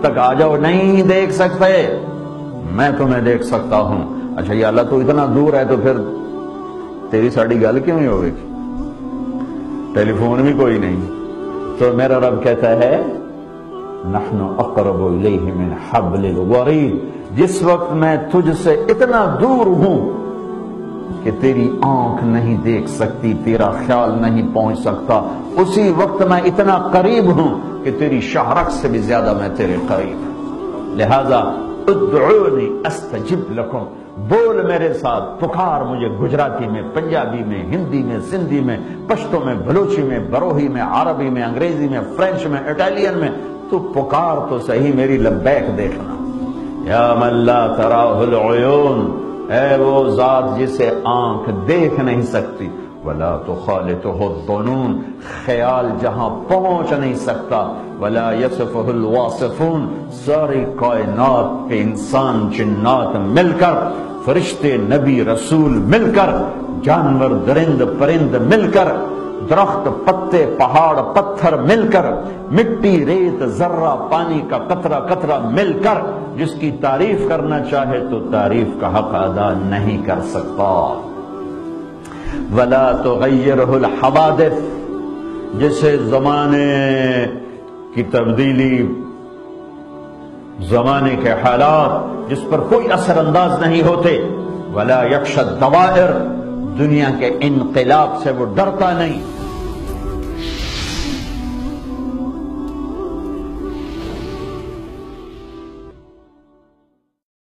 تک آ جاؤ، نہیں دیکھ سکتے، میں تمہیں دیکھ سکتا ہوں۔ اچھا یا اللہ تو اتنا دور ہے تو پھر تیری ساڑی گل کیوں نہیں ہوگی؟ ٹیلی فون بھی کوئی نہیں۔ تو میرا رب کہتا ہے نحن اقرب الیہ من حبل الورید، جس وقت میں تجھ سے اتنا دور ہوں کہ تیری آنکھ نہیں دیکھ سکتی، تیرا خیال نہیں پہنچ سکتا، اسی وقت میں اتنا قریب ہوں کہ تیری شہرک سے بھی زیادہ میں تیرے قریب ہوں۔ لہذا ادعونی استجب لکم، بول میرے ساتھ، پکار مجھے، گجراتی میں، پنجابی میں، ہندی میں، سندھی میں، پشتو میں، بلوچی میں، بروہی میں، عربی میں، انگریزی میں، فرینچ میں، اٹالین میں، تو پکار تو صحیح میری لبیک دیکھنا۔ یا من لا تراہ العیون، اے وہ ذات جسے آنکھ دیکھ نہیں سکتی، ولا تخالطہ الظنون، خیال جہاں پہنچ نہیں سکتا، ولا یصفہ الواصفون، ساری کائنات کے انسان جنات مل کر، فرشتے نبی رسول مل کر، جانور درند پرند مل کر، درخت پتے پہاڑ پتھر مل کر، مٹی ریت ذرہ پانی کا قطرہ قطرہ مل کر جس کی تعریف کرنا چاہے تو تعریف کا حق ادا نہیں کر سکتا۔ ولا تغیرہ الحوادث، جسے زمانے کی تبدیلی، زمانے کے حالات جس پر کوئی اثر انداز نہیں ہوتے، ولا یخشی الدوائر، دنیا کے انقلاب سے وہ ڈرتا نہیں،